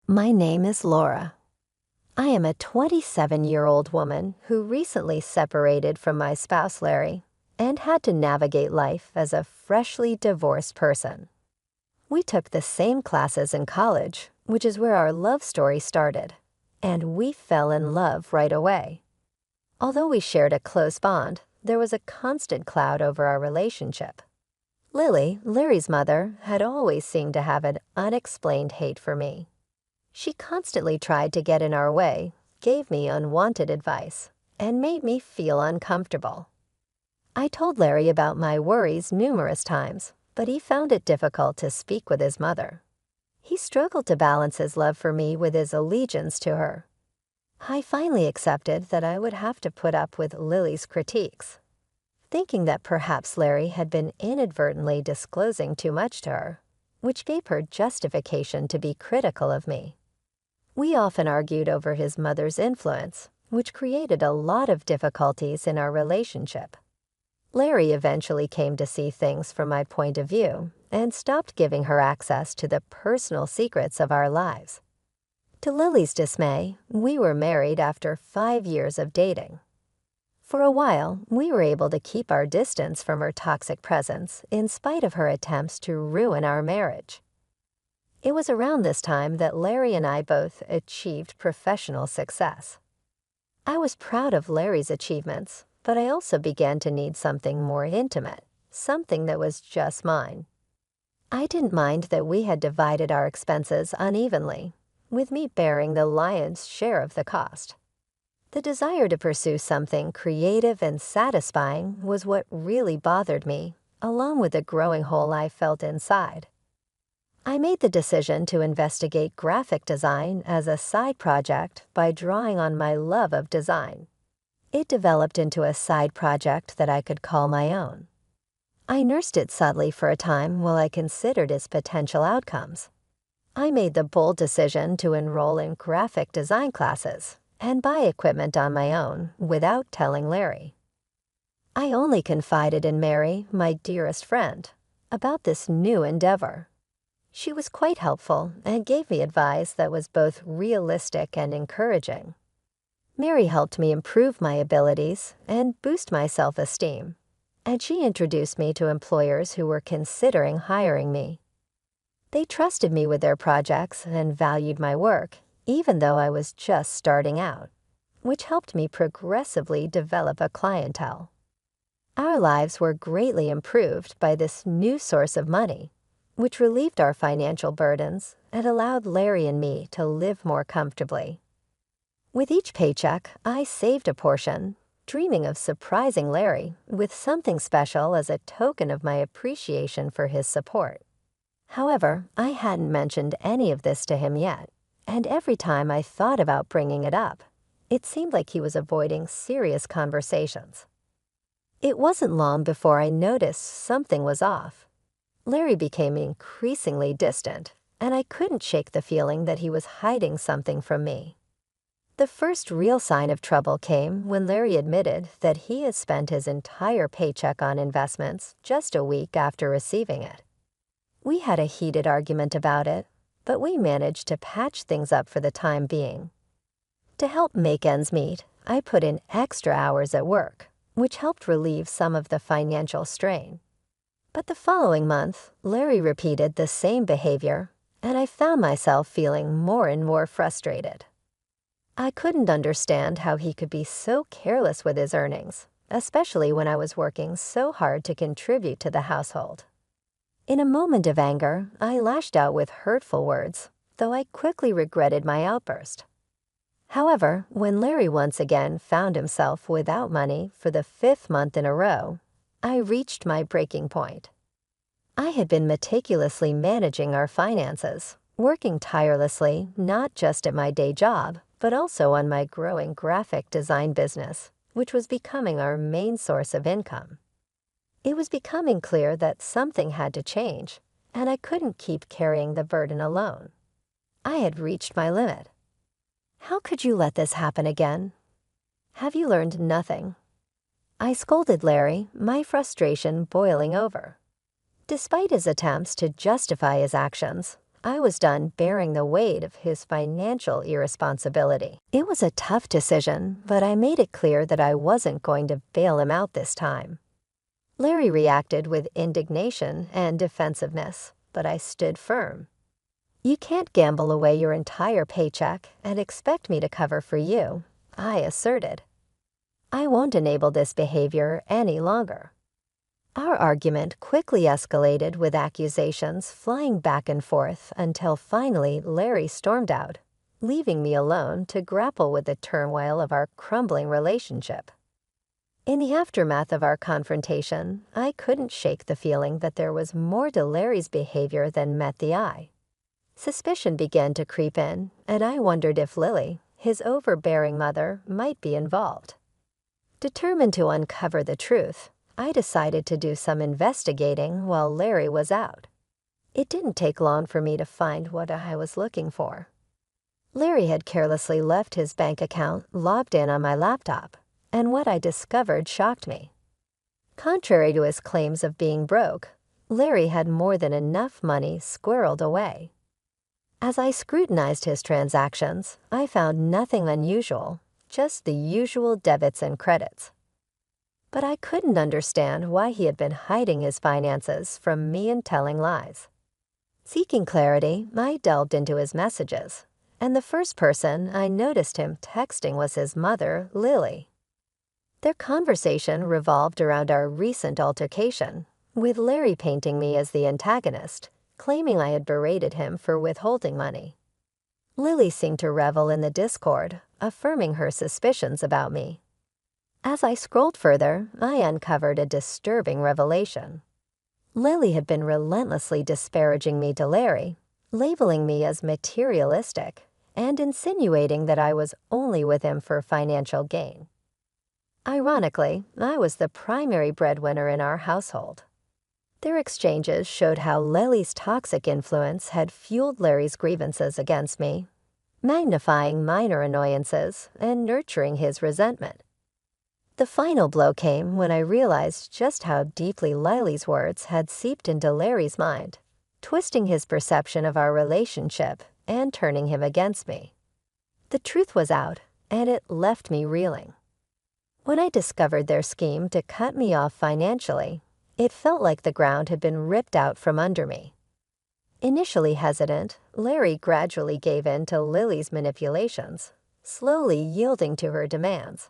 My name is Laura. I am a 27-year-old woman who recently separated from my spouse Larry and had to navigate life as a freshly divorced person. We took the same classes in college, which is where our love story started, and we fell in love right away. Although we shared a close bond, there was a constant cloud over our relationship. Lily, Larry's mother, had always seemed to have an unexplained hate for me. She constantly tried to get in our way, gave me unwanted advice, and made me feel uncomfortable. I told Larry about my worries numerous times, but he found it difficult to speak with his mother. He struggled to balance his love for me with his allegiance to her. I finally accepted that I would have to put up with Lily's critiques, thinking that perhaps Larry had been inadvertently disclosing too much to her, which gave her justification to be critical of me. We often argued over his mother's influence, which created a lot of difficulties in our relationship. Larry eventually came to see things from my point of view and stopped giving her access to the personal secrets of our lives. To Lily's dismay, we were married after 5 years of dating. For a while, we were able to keep our distance from her toxic presence in spite of her attempts to ruin our marriage. It was around this time that Larry and I both achieved professional success. I was proud of Larry's achievements, but I also began to need something more intimate, something that was just mine. I didn't mind that we had divided our expenses unevenly, with me bearing the lion's share of the cost. The desire to pursue something creative and satisfying was what really bothered me, along with the growing hole I felt inside. I made the decision to investigate graphic design as a side project by drawing on my love of design. It developed into a side project that I could call my own. I nursed it subtly for a time while I considered its potential outcomes. I made the bold decision to enroll in graphic design classes and buy equipment on my own without telling Larry. I only confided in Mary, my dearest friend, about this new endeavor. She was quite helpful and gave me advice that was both realistic and encouraging. Mary helped me improve my abilities and boost my self-esteem, and she introduced me to employers who were considering hiring me. They trusted me with their projects and valued my work, even though I was just starting out, which helped me progressively develop a clientele. Our lives were greatly improved by this new source of money, which relieved our financial burdens and allowed Larry and me to live more comfortably. With each paycheck, I saved a portion, dreaming of surprising Larry with something special as a token of my appreciation for his support. However, I hadn't mentioned any of this to him yet, and every time I thought about bringing it up, it seemed like he was avoiding serious conversations. It wasn't long before I noticed something was off. Larry became increasingly distant, and I couldn't shake the feeling that he was hiding something from me. The first real sign of trouble came when Larry admitted that he had spent his entire paycheck on investments just a week after receiving it. We had a heated argument about it, but we managed to patch things up for the time being. To help make ends meet, I put in extra hours at work, which helped relieve some of the financial strain. But the following month, Larry repeated the same behavior, and I found myself feeling more and more frustrated. I couldn't understand how he could be so careless with his earnings, especially when I was working so hard to contribute to the household. In a moment of anger, I lashed out with hurtful words, though I quickly regretted my outburst. However, when Larry once again found himself without money for the 5th month in a row, I reached my breaking point. I had been meticulously managing our finances, working tirelessly not just at my day job, but also on my growing graphic design business, which was becoming our main source of income. It was becoming clear that something had to change, and I couldn't keep carrying the burden alone. I had reached my limit. How could you let this happen again? Have you learned nothing? I scolded Larry, my frustration boiling over. Despite his attempts to justify his actions, I was done bearing the weight of his financial irresponsibility. It was a tough decision, but I made it clear that I wasn't going to bail him out this time. Larry reacted with indignation and defensiveness, but I stood firm. "You can't gamble away your entire paycheck and expect me to cover for you," I asserted. "I won't enable this behavior any longer." Our argument quickly escalated with accusations flying back and forth until finally Larry stormed out, leaving me alone to grapple with the turmoil of our crumbling relationship. In the aftermath of our confrontation, I couldn't shake the feeling that there was more to Larry's behavior than met the eye. Suspicion began to creep in, and I wondered if Lily, his overbearing mother, might be involved. Determined to uncover the truth, I decided to do some investigating while Larry was out. It didn't take long for me to find what I was looking for. Larry had carelessly left his bank account logged in on my laptop, and what I discovered shocked me. Contrary to his claims of being broke, Larry had more than enough money squirreled away. As I scrutinized his transactions, I found nothing unusual, just the usual debits and credits. But I couldn't understand why he had been hiding his finances from me and telling lies. Seeking clarity, I delved into his messages, and the first person I noticed him texting was his mother, Lily. Their conversation revolved around our recent altercation, with Larry painting me as the antagonist, claiming I had berated him for withholding money. Lily seemed to revel in the discord, affirming her suspicions about me. As I scrolled further, I uncovered a disturbing revelation. Lily had been relentlessly disparaging me to Larry, labeling me as materialistic, and insinuating that I was only with him for financial gain. Ironically, I was the primary breadwinner in our household. Their exchanges showed how Lily's toxic influence had fueled Larry's grievances against me, magnifying minor annoyances and nurturing his resentment. The final blow came when I realized just how deeply Lily's words had seeped into Larry's mind, twisting his perception of our relationship and turning him against me. The truth was out, and it left me reeling. When I discovered their scheme to cut me off financially, it felt like the ground had been ripped out from under me. Initially hesitant, Larry gradually gave in to Lily's manipulations, slowly yielding to her demands.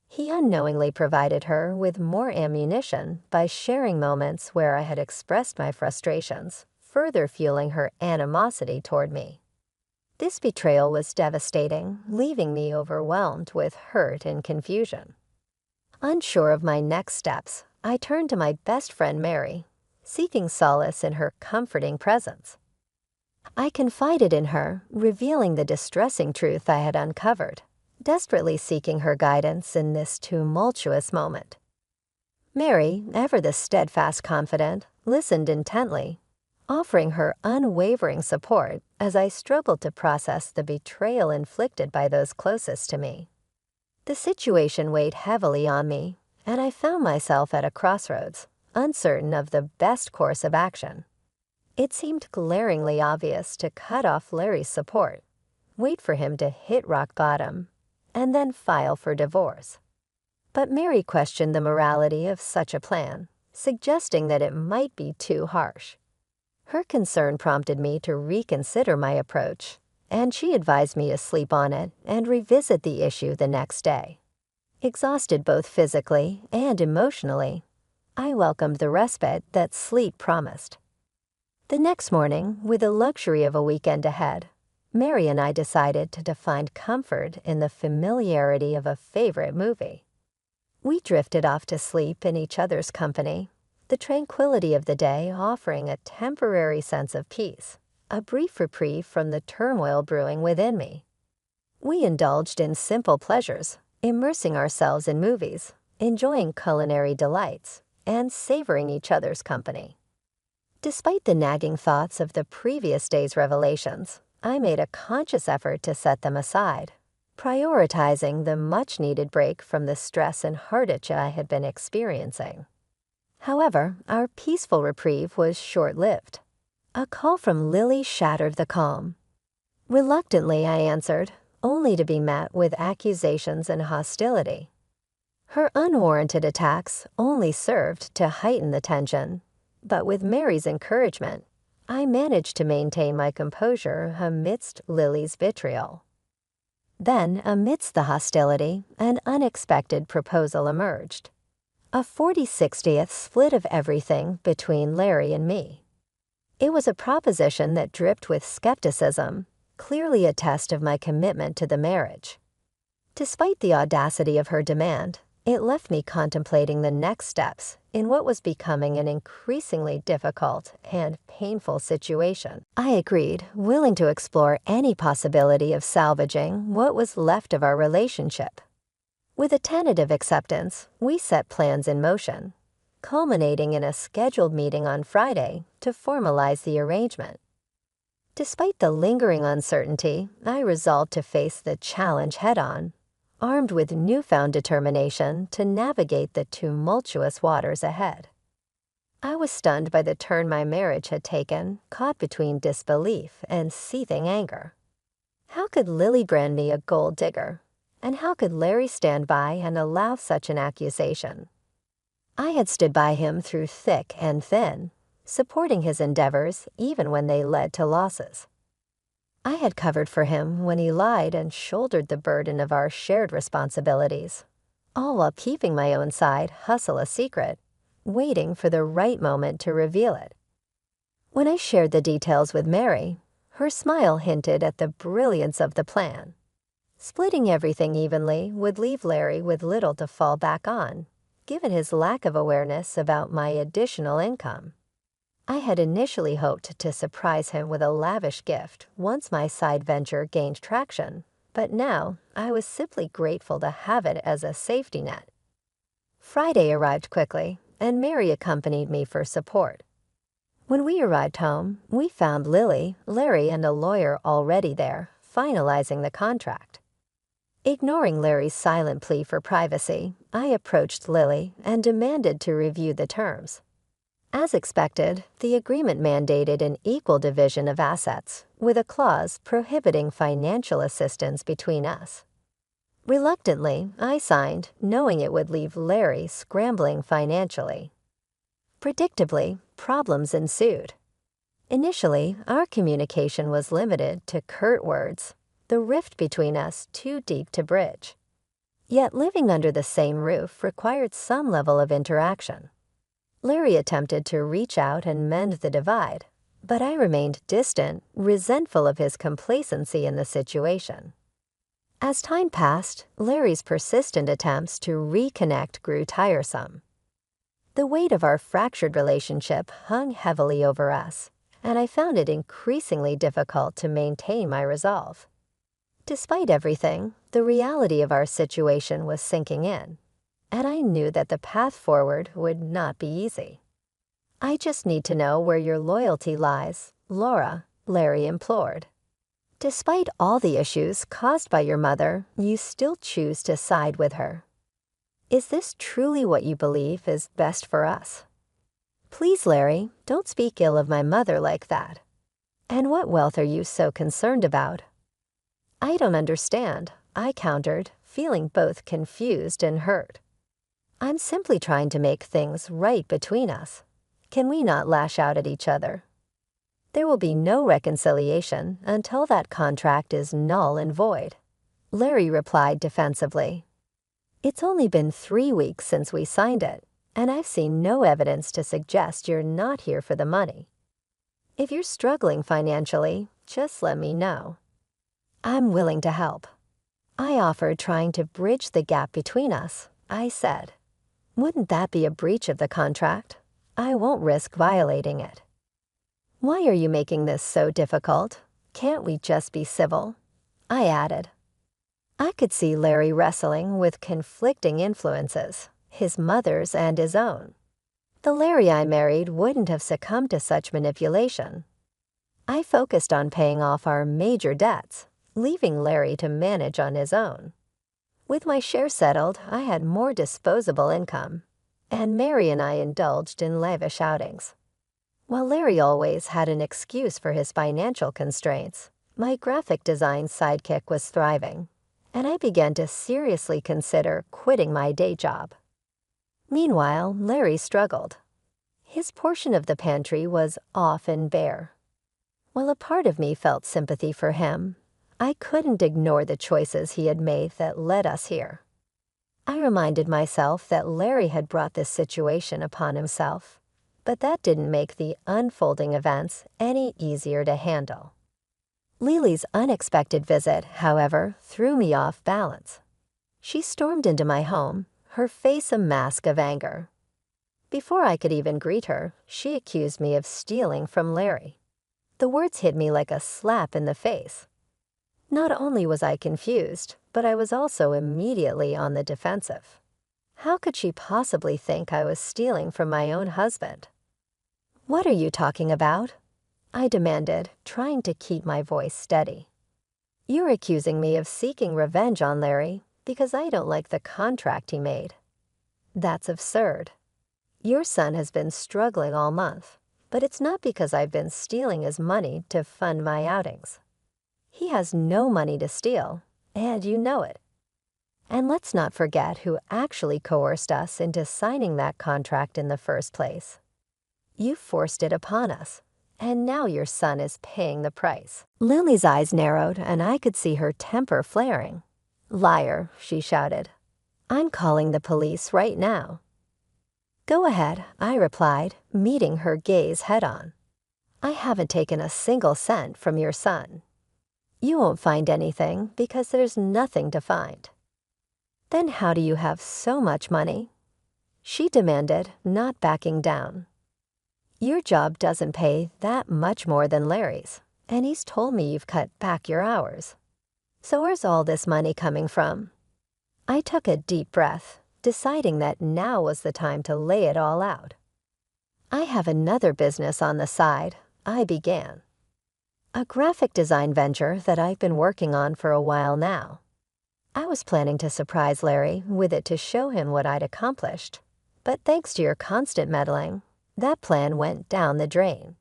He unknowingly provided her with more ammunition by sharing moments where I had expressed my frustrations, further fueling her animosity toward me. This betrayal was devastating, leaving me overwhelmed with hurt and confusion. Unsure of my next steps, I turned to my best friend Mary, seeking solace in her comforting presence. I confided in her, revealing the distressing truth I had uncovered, desperately seeking her guidance in this tumultuous moment. Mary, ever the steadfast confidant, listened intently, offering her unwavering support as I struggled to process the betrayal inflicted by those closest to me. The situation weighed heavily on me, and I found myself at a crossroads, uncertain of the best course of action. It seemed glaringly obvious to cut off Larry's support, wait for him to hit rock bottom, and then file for divorce. But Mary questioned the morality of such a plan, suggesting that it might be too harsh. Her concern prompted me to reconsider my approach, and she advised me to sleep on it and revisit the issue the next day. Exhausted both physically and emotionally, I welcomed the respite that sleep promised. The next morning, with the luxury of a weekend ahead, Mary and I decided to find comfort in the familiarity of a favorite movie. We drifted off to sleep in each other's company, the tranquility of the day offering a temporary sense of peace, a brief reprieve from the turmoil brewing within me. We indulged in simple pleasures, immersing ourselves in movies, enjoying culinary delights, and savoring each other's company. Despite the nagging thoughts of the previous day's revelations, I made a conscious effort to set them aside, prioritizing the much-needed break from the stress and heartache I had been experiencing. However, our peaceful reprieve was short-lived. A call from Lily shattered the calm. Reluctantly, I answered, only to be met with accusations and hostility. Her unwarranted attacks only served to heighten the tension, but with Mary's encouragement, I managed to maintain my composure amidst Lily's vitriol. Then, amidst the hostility, an unexpected proposal emerged. A 40/60th split of everything between Larry and me. It was a proposition that dripped with skepticism, clearly a test of my commitment to the marriage. Despite the audacity of her demand, it left me contemplating the next steps in what was becoming an increasingly difficult and painful situation. I agreed, willing to explore any possibility of salvaging what was left of our relationship. With a tentative acceptance, we set plans in motion, culminating in a scheduled meeting on Friday to formalize the arrangement. Despite the lingering uncertainty, I resolved to face the challenge head-on, armed with newfound determination to navigate the tumultuous waters ahead. I was stunned by the turn my marriage had taken, caught between disbelief and seething anger. How could Lily brand me a gold digger? And how could Larry stand by and allow such an accusation? I had stood by him through thick and thin, supporting his endeavors even when they led to losses. I had covered for him when he lied and shouldered the burden of our shared responsibilities, all while keeping my own side hustle a secret, waiting for the right moment to reveal it. When I shared the details with Mary, her smile hinted at the brilliance of the plan. Splitting everything evenly would leave Larry with little to fall back on, given his lack of awareness about my additional income. I had initially hoped to surprise him with a lavish gift once my side venture gained traction, but now I was simply grateful to have it as a safety net. Friday arrived quickly, and Mary accompanied me for support. When we arrived home, we found Lily, Larry, and a lawyer already there, finalizing the contract. Ignoring Larry's silent plea for privacy, I approached Lily and demanded to review the terms. As expected, the agreement mandated an equal division of assets, with a clause prohibiting financial assistance between us. Reluctantly, I signed, knowing it would leave Larry scrambling financially. Predictably, problems ensued. Initially, our communication was limited to curt words, the rift between us too deep to bridge. Yet living under the same roof required some level of interaction. Larry attempted to reach out and mend the divide, but I remained distant, resentful of his complacency in the situation. As time passed, Larry's persistent attempts to reconnect grew tiresome. The weight of our fractured relationship hung heavily over us, and I found it increasingly difficult to maintain my resolve. Despite everything, the reality of our situation was sinking in, and I knew that the path forward would not be easy. "I just need to know where your loyalty lies, Laura," Larry implored. "Despite all the issues caused by your mother, you still choose to side with her. Is this truly what you believe is best for us? Please, Larry, don't speak ill of my mother like that. And what wealth are you so concerned about?" "I don't understand," I countered, feeling both confused and hurt. "I'm simply trying to make things right between us. Can we not lash out at each other? There will be no reconciliation until that contract is null and void," Larry replied defensively. "It's only been 3 weeks since we signed it, and I've seen no evidence to suggest you're not here for the money. If you're struggling financially, just let me know. I'm willing to help." I offered, trying to bridge the gap between us. I said, "Wouldn't that be a breach of the contract? I won't risk violating it." "Why are you making this so difficult? Can't we just be civil?" I added. I could see Larry wrestling with conflicting influences, his mother's and his own. The Larry I married wouldn't have succumbed to such manipulation. I focused on paying off our major debts, leaving Larry to manage on his own. With my share settled, I had more disposable income, and Mary and I indulged in lavish outings. While Larry always had an excuse for his financial constraints, my graphic design sidekick was thriving, and I began to seriously consider quitting my day job. Meanwhile, Larry struggled. His portion of the pantry was often bare. While a part of me felt sympathy for him, I couldn't ignore the choices he had made that led us here. I reminded myself that Larry had brought this situation upon himself, but that didn't make the unfolding events any easier to handle. Lily's unexpected visit, however, threw me off balance. She stormed into my home, her face a mask of anger. Before I could even greet her, she accused me of stealing from Larry. The words hit me like a slap in the face. Not only was I confused, but I was also immediately on the defensive. How could she possibly think I was stealing from my own husband? "What are you talking about?" I demanded, trying to keep my voice steady. "You're accusing me of seeking revenge on Larry because I don't like the contract he made. That's absurd. Your son has been struggling all month, but it's not because I've been stealing his money to fund my outings. He has no money to steal, and you know it. And let's not forget who actually coerced us into signing that contract in the first place. You forced it upon us, and now your son is paying the price." Lily's eyes narrowed, and I could see her temper flaring. "Liar," she shouted. "I'm calling the police right now." "Go ahead," I replied, meeting her gaze head-on. "I haven't taken a single cent from your son. You won't find anything because there's nothing to find." "Then how do you have so much money?" she demanded, not backing down. "Your job doesn't pay that much more than Larry's, and he's told me you've cut back your hours. So where's all this money coming from?" I took a deep breath, deciding that now was the time to lay it all out. "I have another business on the side," I began. "A graphic design venture that I've been working on for a while now. I was planning to surprise Larry with it to show him what I'd accomplished, but thanks to your constant meddling, that plan went down the drain.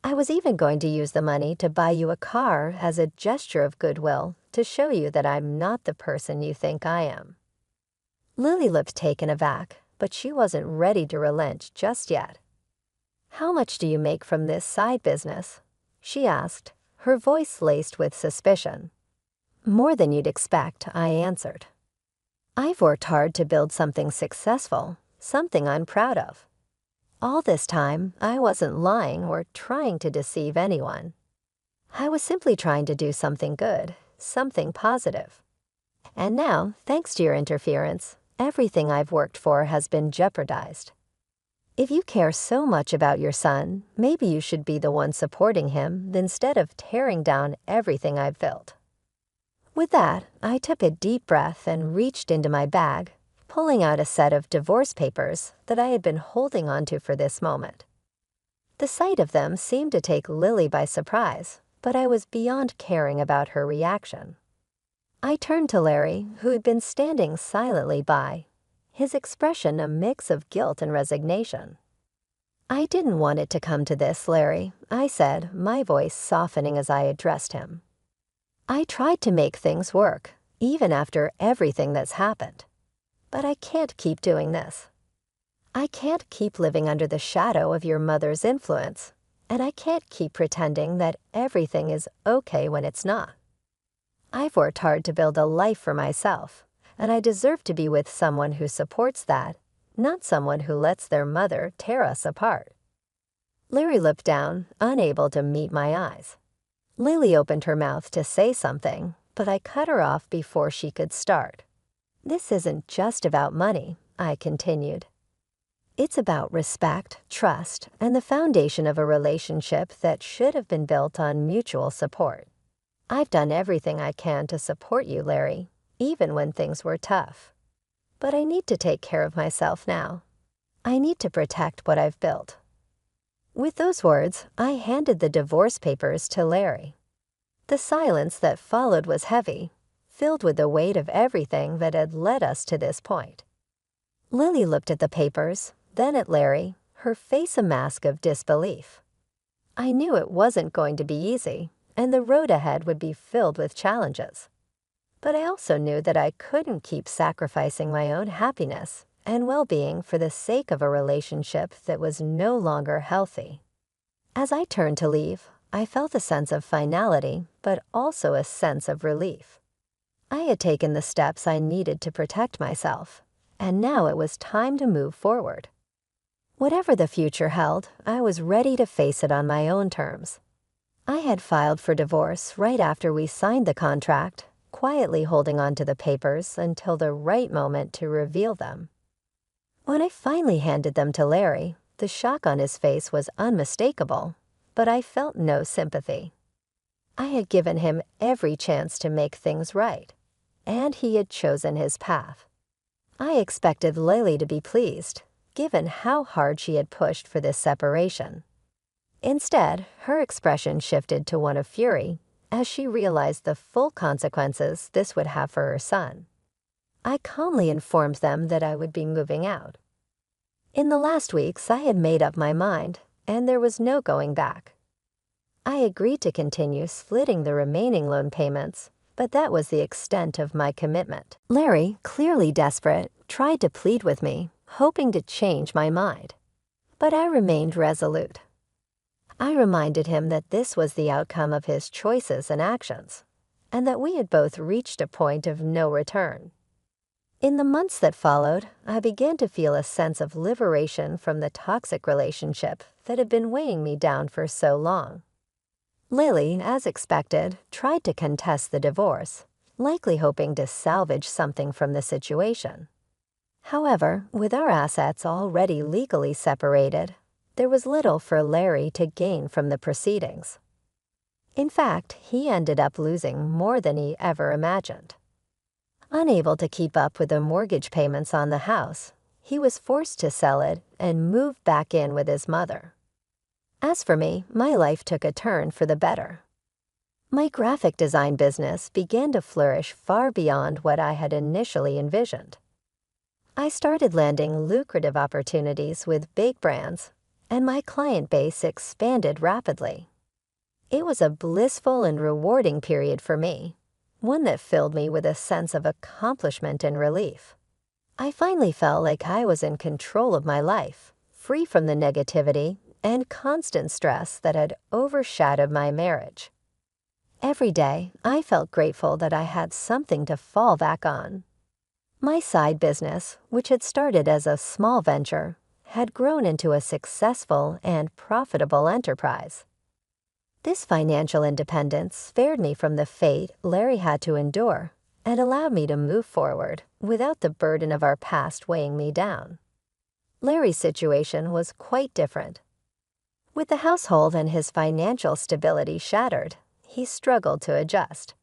I was even going to use the money to buy you a car as a gesture of goodwill to show you that I'm not the person you think I am." Lily looked taken aback, but she wasn't ready to relent just yet. "How much do you make from this side business?" she asked, her voice laced with suspicion. "More than you'd expect," I answered. "I've worked hard to build something successful, something I'm proud of. All this time, I wasn't lying or trying to deceive anyone. I was simply trying to do something good, something positive. And now, thanks to your interference, everything I've worked for has been jeopardized. If you care so much about your son, maybe you should be the one supporting him instead of tearing down everything I've built." With that, I took a deep breath and reached into my bag, pulling out a set of divorce papers that I had been holding onto for this moment. The sight of them seemed to take Lily by surprise, but I was beyond caring about her reaction. I turned to Larry, who had been standing silently by, his expression a mix of guilt and resignation. "I didn't want it to come to this, Larry," I said, my voice softening as I addressed him. "I tried to make things work, even after everything that's happened. But I can't keep doing this. I can't keep living under the shadow of your mother's influence, and I can't keep pretending that everything is okay when it's not. I've worked hard to build a life for myself, and I deserve to be with someone who supports that, not someone who lets their mother tear us apart." Larry looked down, unable to meet my eyes. Lily opened her mouth to say something, but I cut her off before she could start. "This isn't just about money," I continued. "It's about respect, trust, and the foundation of a relationship that should have been built on mutual support. I've done everything I can to support you, Larry, even when things were tough. But I need to take care of myself now. I need to protect what I've built." With those words, I handed the divorce papers to Larry. The silence that followed was heavy, filled with the weight of everything that had led us to this point. Lily looked at the papers, then at Larry, her face a mask of disbelief. I knew it wasn't going to be easy, and the road ahead would be filled with challenges. But I also knew that I couldn't keep sacrificing my own happiness and well-being for the sake of a relationship that was no longer healthy. As I turned to leave, I felt a sense of finality, but also a sense of relief. I had taken the steps I needed to protect myself, and now it was time to move forward. Whatever the future held, I was ready to face it on my own terms. I had filed for divorce right after we signed the contract, quietly holding on to the papers until the right moment to reveal them. When I finally handed them to Larry, the shock on his face was unmistakable, but I felt no sympathy. I had given him every chance to make things right, and he had chosen his path. I expected Lily to be pleased, given how hard she had pushed for this separation. Instead, her expression shifted to one of fury as she realized the full consequences this would have for her son. I calmly informed them that I would be moving out. In the last weeks, I had made up my mind, and there was no going back. I agreed to continue splitting the remaining loan payments, but that was the extent of my commitment. Larry, clearly desperate, tried to plead with me, hoping to change my mind. But I remained resolute. I reminded him that this was the outcome of his choices and actions, and that we had both reached a point of no return. In the months that followed, I began to feel a sense of liberation from the toxic relationship that had been weighing me down for so long. Lily, as expected, tried to contest the divorce, likely hoping to salvage something from the situation. However, with our assets already legally separated, there was little for Larry to gain from the proceedings. In fact, he ended up losing more than he ever imagined. Unable to keep up with the mortgage payments on the house, he was forced to sell it and move back in with his mother. As for me, my life took a turn for the better. My graphic design business began to flourish far beyond what I had initially envisioned. I started landing lucrative opportunities with big brands, and my client base expanded rapidly. It was a blissful and rewarding period for me, one that filled me with a sense of accomplishment and relief. I finally felt like I was in control of my life, free from the negativity and constant stress that had overshadowed my marriage. Every day, I felt grateful that I had something to fall back on. My side business, which had started as a small venture, had grown into a successful and profitable enterprise. This financial independence spared me from the fate Larry had to endure and allowed me to move forward without the burden of our past weighing me down. Larry's situation was quite different. With the household and his financial stability shattered, he struggled to adjust.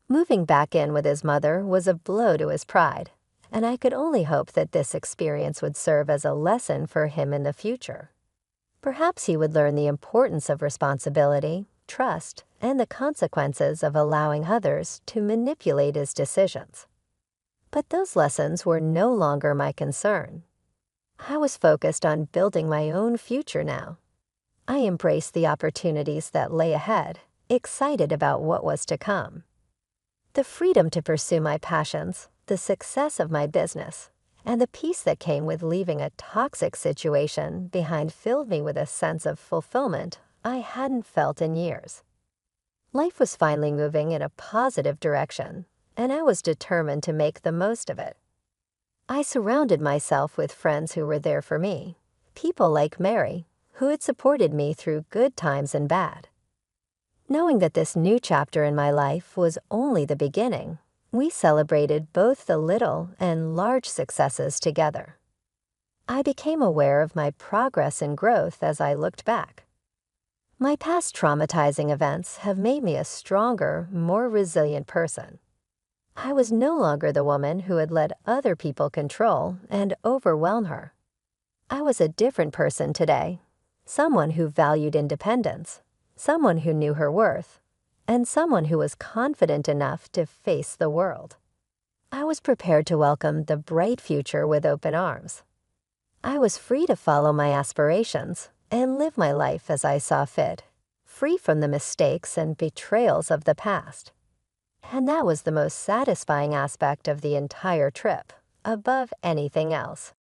Moving back in with his mother was a blow to his pride, and I could only hope that this experience would serve as a lesson for him in the future. Perhaps he would learn the importance of responsibility, trust, and the consequences of allowing others to manipulate his decisions. But those lessons were no longer my concern. I was focused on building my own future now. I embraced the opportunities that lay ahead, excited about what was to come. The freedom to pursue my passions, the success of my business, and the peace that came with leaving a toxic situation behind filled me with a sense of fulfillment I hadn't felt in years. Life was finally moving in a positive direction, and I was determined to make the most of it. I surrounded myself with friends who were there for me, people like Mary, who had supported me through good times and bad. Knowing that this new chapter in my life was only the beginning, we celebrated both the little and large successes together. I became aware of my progress and growth as I looked back. My past traumatizing events have made me a stronger, more resilient person. I was no longer the woman who had let other people control and overwhelm her. I was a different person today, someone who valued independence, someone who knew her worth, and someone who was confident enough to face the world. I was prepared to welcome the bright future with open arms. I was free to follow my aspirations and live my life as I saw fit, free from the mistakes and betrayals of the past. And that was the most satisfying aspect of the entire trip, above anything else.